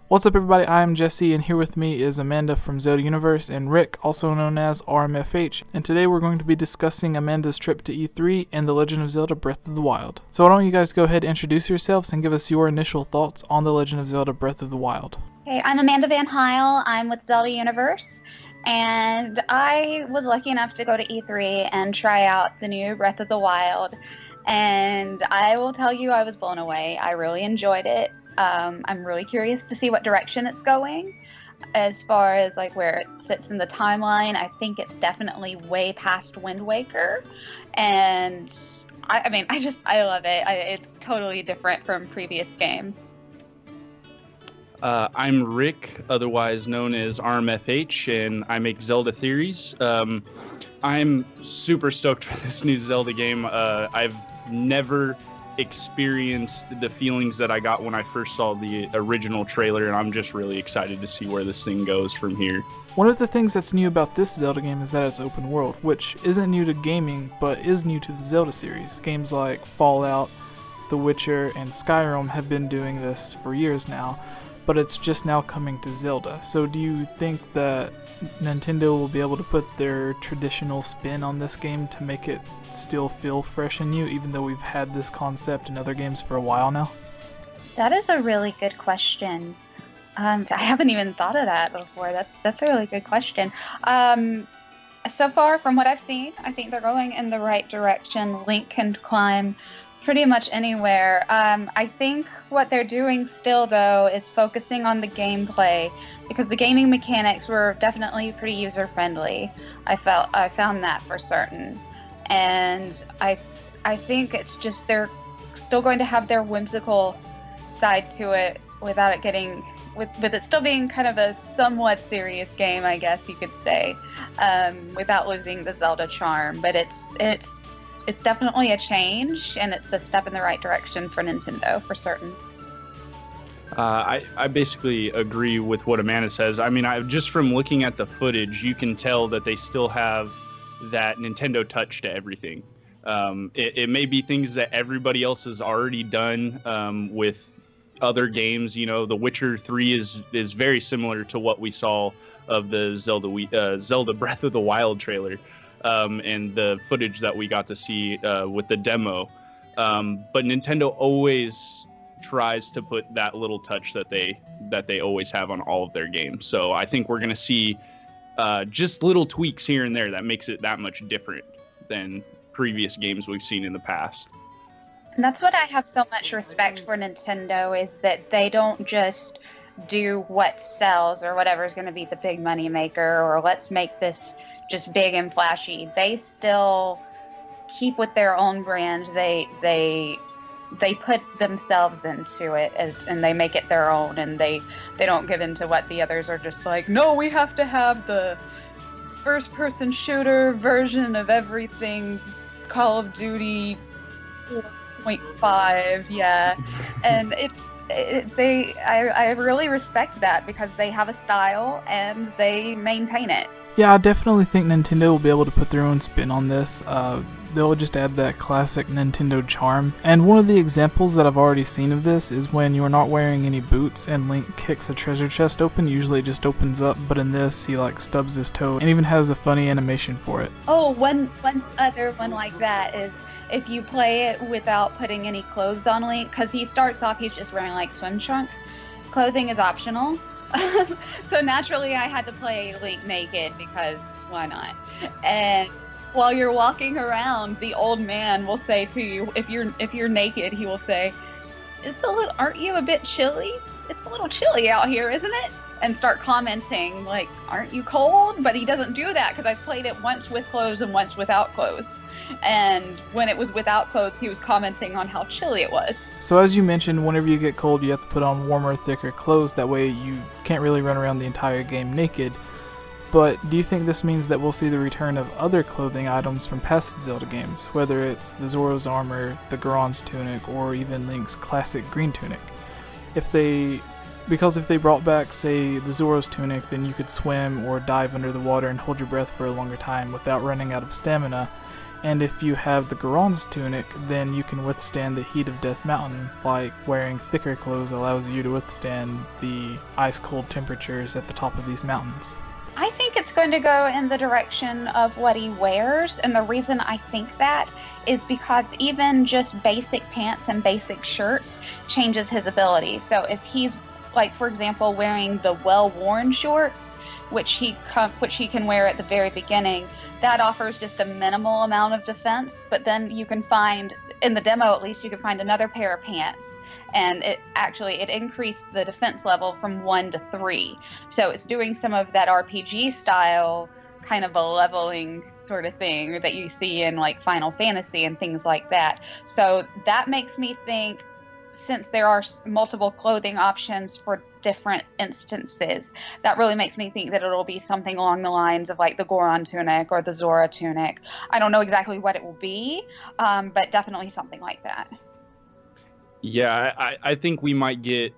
What's up everybody, I'm Jesse and here with me is Amanda from Zelda Universe and Rick, also known as RMFH, and today we're going to be discussing Amanda's trip to E3 and The Legend of Zelda Breath of the Wild. So why don't you guys go ahead and introduce yourselves and give us your initial thoughts on The Legend of Zelda Breath of the Wild. Hey, I'm Amanda Van Heil. I'm with Zelda Universe, and I was lucky enough to go to E3 and try out the new Breath of the Wild, and I will tell you I was blown away. I really enjoyed it. I'm really curious to see what direction it's going. As far as like where it sits in the timeline, I think it's definitely way past Wind Waker, and I love it. It's totally different from previous games. I'm Rick, otherwise known as RMFH, and I make Zelda theories. I'm super stoked for this new Zelda game. I've never experienced the feelings that I got when I first saw the original trailer, and I'm just really excited to see where this thing goes from here. One of the things that's new about this Zelda game is that it's open world, which isn't new to gaming, but is new to the Zelda series. Games like Fallout, The Witcher, and Skyrim have been doing this for years now, but it's just now coming to Zelda. So do you think that Nintendo will be able to put their traditional spin on this game to make it still feel fresh and new, even though we've had this concept in other games for a while now? That is a really good question. I haven't even thought of that before. That's a really good question. So far, from what I've seen, I think they're going in the right direction. Link can climb pretty much anywhere. I think what they're doing still, though, is focusing on the gameplay, because the gaming mechanics were definitely pretty user-friendly. I found that for certain. And I think it's just they're still going to have their whimsical side to it without it getting, with it still being kind of a somewhat serious game, I guess you could say, without losing the Zelda charm. But it's definitely a change, and it's a step in the right direction for Nintendo, for certain. I basically agree with what Amanda says. I mean, just from looking at the footage, you can tell that they still have that Nintendo touch to everything. It may be things that everybody else has already done with other games. You know, The Witcher 3 is very similar to what we saw of the Zelda Breath of the Wild trailer. And the footage that we got to see with the demo. But Nintendo always tries to put that little touch that they always have on all of their games. So I think we're going to see just little tweaks here and there that makes it that much different than previous games we've seen in the past. And that's what I have so much respect for Nintendo, is that they don't just do what sells or whatever is going to be the big money maker, or let's make this just big and flashy. They still keep with their own brand. They put themselves into it, and they make it their own, and they don't give in to what the others are just like, no, we have to have the first person shooter version of everything, Call of Duty 4.5, yeah. And I really respect that, because they have a style and they maintain it. Yeah, I definitely think Nintendo will be able to put their own spin on this. They'll just add that classic Nintendo charm. And one of the examples that I've already seen of this is when you're not wearing any boots and Link kicks a treasure chest open. Usually it just opens up, but in this he like stubs his toe and even has a funny animation for it. Oh, one other one like that is if you play it without putting any clothes on Link, because he starts off, he's just wearing like swim trunks. Clothing is optional. So naturally I had to play Link naked, because why not? And while you're walking around, the old man will say to you, if you're naked, he will say, aren't you a bit chilly? It's a little chilly out here, isn't it? And start commenting like, aren't you cold? But he doesn't do that, because I've played it once with clothes and once without clothes. And when it was without clothes, he was commenting on how chilly it was. So as you mentioned, whenever you get cold, you have to put on warmer, thicker clothes. That way you can't really run around the entire game naked. But do you think this means that we'll see the return of other clothing items from past Zelda games, whether it's the Zoro's armor, the Goron's tunic, or even Link's classic green tunic? Because if they brought back, say, the Zoro's tunic, then you could swim or dive under the water and hold your breath for a longer time without running out of stamina. And if you have the Goron's tunic, then you can withstand the heat of Death Mountain, like wearing thicker clothes allows you to withstand the ice-cold temperatures at the top of these mountains. I think it's going to go in the direction of what he wears, and the reason I think that is because even just basic pants and basic shirts changes his ability. So if he's, like, for example, wearing the well-worn shorts, which he can wear at the very beginning, that offers just a minimal amount of defense, but then you can find, in the demo at least, you can find another pair of pants, and it increased the defense level from 1 to 3. So it's doing some of that RPG style kind of a leveling sort of thing that you see in like Final Fantasy and things like that. So that makes me think, since there are multiple clothing options for different instances, that really makes me think that it'll be something along the lines of like the Goron tunic or the Zora tunic. I don't know exactly what it will be, but definitely something like that. Yeah, I think we might get,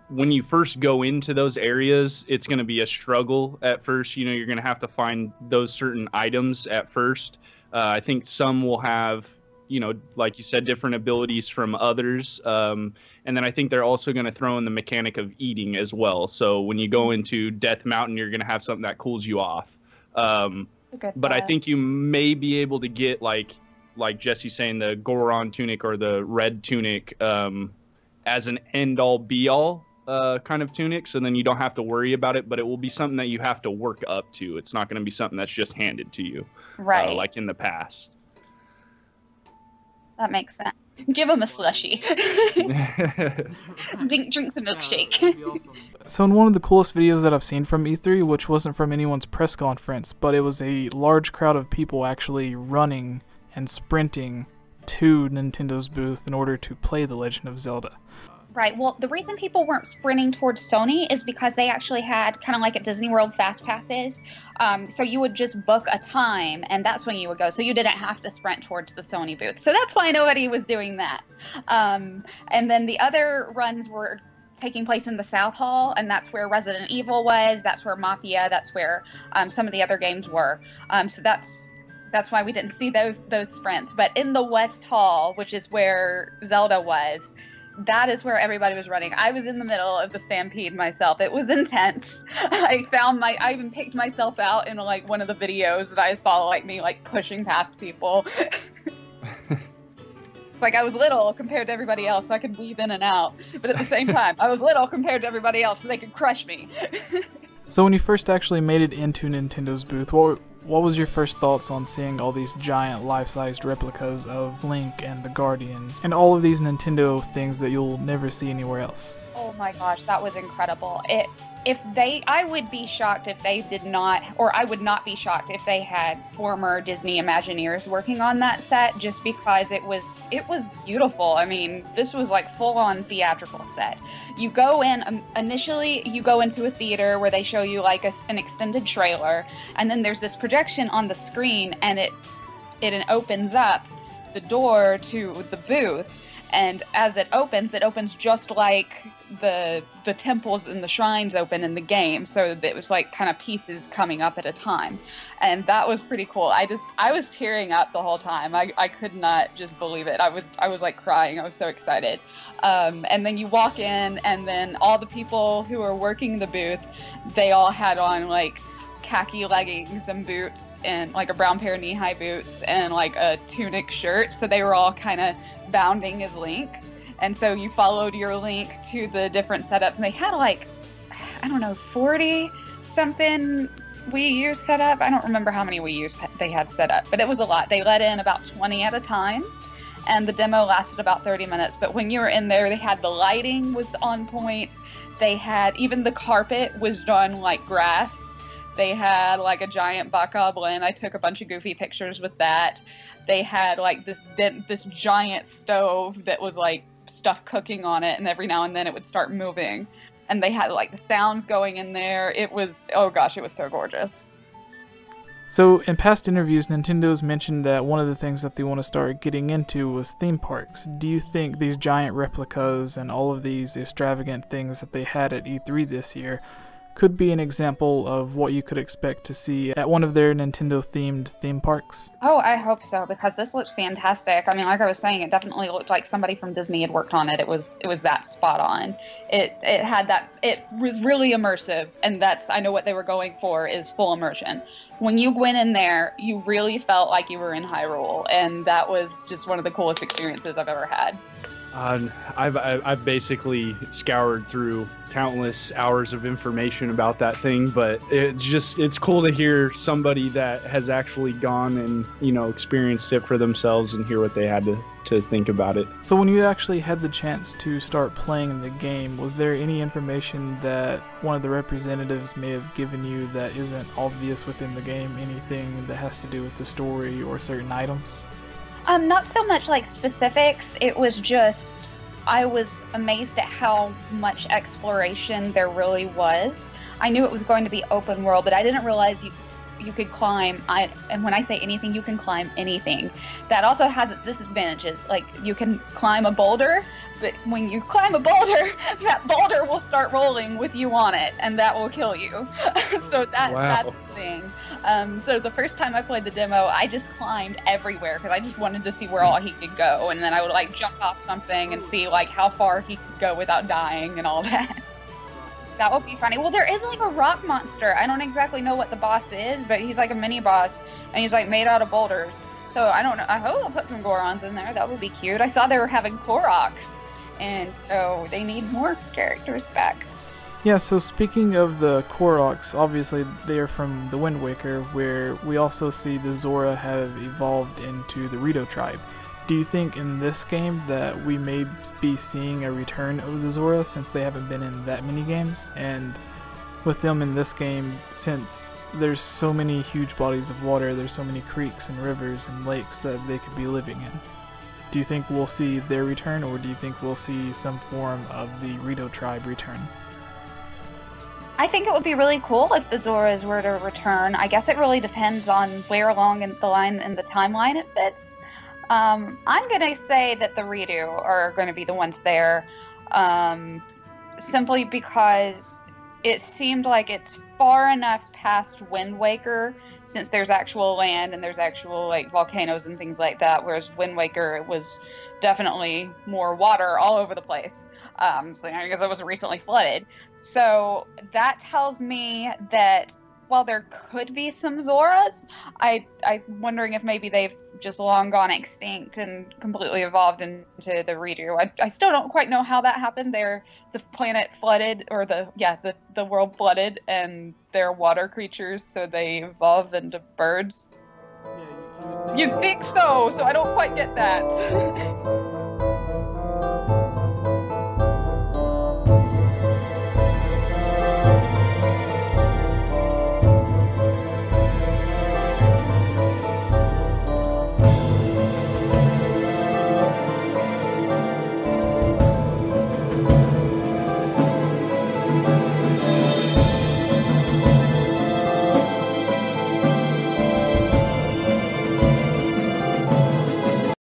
when you first go into those areas, it's going to be a struggle at first. You know, you're going to have to find those certain items at first. I think some will have, you know, like you said, different abilities from others. And then I think they're also going to throw in the mechanic of eating as well. So when you go into Death Mountain, you're going to have something that cools you off. But I think you may be able to get, like Jesse's saying, the Goron tunic or the red tunic as an end-all be-all kind of tunic. So then you don't have to worry about it, but it will be something that you have to work up to. It's not going to be something that's just handed to you, right? Like in the past. That makes sense. Give him a slushie. Drink some milkshake. So in one of the coolest videos that I've seen from E3, which wasn't from anyone's press conference, but it was a large crowd of people actually running and sprinting to Nintendo's booth in order to play The Legend of Zelda. Right. Well, the reason people weren't sprinting towards Sony is because they actually had kind of like at Disney World fast passes. So you would just book a time, and that's when you would go. So you didn't have to sprint towards the Sony booth. So that's why nobody was doing that. And then the other runs were taking place in the South Hall, and that's where Resident Evil was. That's where Mafia. That's where some of the other games were. So that's why we didn't see those sprints. But in the West Hall, which is where Zelda was, that is where everybody was running. I was in the middle of the stampede myself. It was intense. I even picked myself out in like one of the videos that I saw, like me like pushing past people. Like I was little compared to everybody else, so I could weave in and out. But at the same time, I was little compared to everybody else, so they could crush me. So when you first actually made it into Nintendo's booth, what was your first thoughts on seeing all these giant life-sized replicas of Link and the Guardians, and all of these Nintendo things that you'll never see anywhere else? Oh my gosh, that was incredible. I would be shocked if they did not, or I would not be shocked if they had former Disney Imagineers working on that set, just because it was beautiful. I mean, this was like full-on theatrical set. You go in, initially you go into a theater where they show you like an extended trailer, and then there's this projection on the screen, and it opens up the door to the booth, and as it opens just like the temples and the shrines open in the game, so it was like kind of pieces coming up at a time, and that was pretty cool. I was tearing up the whole time. I could not just believe it. I was like crying. I was so excited. And then you walk in, and then all the people who are working the booth, they all had on like khaki leggings and boots and like a brown pair of knee-high boots and like a tunic shirt, so they were all kind of bounding as Link. And so you followed your Link to the different setups, and they had like, I don't know, 40 something Wii U set up. I don't remember how many Wii U's they had set up, but it was a lot. They let in about 20 at a time, and the demo lasted about 30 minutes. But when you were in there, they had the lighting was on point. They had, even the carpet was done like grass. They had like a giant bokoblin. I took a bunch of goofy pictures with that. They had like this giant stove that was like stuff cooking on it, and every now and then it would start moving. And they had like the sounds going in there. It was, oh gosh, it was so gorgeous. So in past interviews, Nintendo's mentioned that one of the things that they want to start getting into was theme parks. Do you think these giant replicas and all of these extravagant things that they had at E3 this year could be an example of what you could expect to see at one of their Nintendo-themed theme parks? Oh, I hope so, because this looks fantastic. I mean, like I was saying, it definitely looked like somebody from Disney had worked on it. It was that spot on. It had that, it was really immersive, and that's, I know what they were going for, is full immersion. When you went in there, you really felt like you were in Hyrule, and that was just one of the coolest experiences I've ever had. I've basically scoured through countless hours of information about that thing, but it's cool to hear somebody that has actually gone and, you know, experienced it for themselves and hear what they had to think about it. So when you actually had the chance to start playing the game, was there any information that one of the representatives may have given you that isn't obvious within the game? Anything that has to do with the story or certain items? Not so much like specifics, it was just, I was amazed at how much exploration there really was. I knew it was going to be open world, but I didn't realize you could climb, and when I say anything, you can climb anything. That also has its disadvantages, like you can climb a boulder, but when you climb a boulder, that boulder will start rolling with you on it, and that will kill you. So that's the thing. So the first time I played the demo, I just climbed everywhere because I just wanted to see where all he could go, and then I would like jump off something and see like how far he could go without dying and all that. That would be funny. Well, there is like a rock monster. I don't exactly know what the boss is, but he's like a mini boss, and he's like made out of boulders. So I don't know. I hope they'll put some Gorons in there. That would be cute. I saw they were having Koroks, and so they need more characters back. Yeah, so speaking of the Koroks, obviously they are from the Wind Waker, where we also see the Zora have evolved into the Rito tribe. Do you think in this game that we may be seeing a return of the Zora, since they haven't been in that many games? And with them in this game, since there's so many huge bodies of water, there's so many creeks and rivers and lakes that they could be living in. Do you think we'll see their return, or do you think we'll see some form of the Rito tribe return? I think it would be really cool if the Zoras were to return. I guess it really depends on where along in the line in the timeline it fits. I'm gonna say that the Rito are going to be the ones there, simply because it seemed like it's far enough past Wind Waker, since there's actual land and there's actual like volcanoes and things like that, whereas Wind Waker, it was definitely more water all over the place. So I guess it was recently flooded. So that tells me that while there could be some Zoras, I'm wondering if maybe they've just long gone extinct and completely evolved into the Rito. I still don't quite know how that happened. The planet flooded, or the world flooded, and they're water creatures, so they evolved into birds. You'd think so I don't quite get that.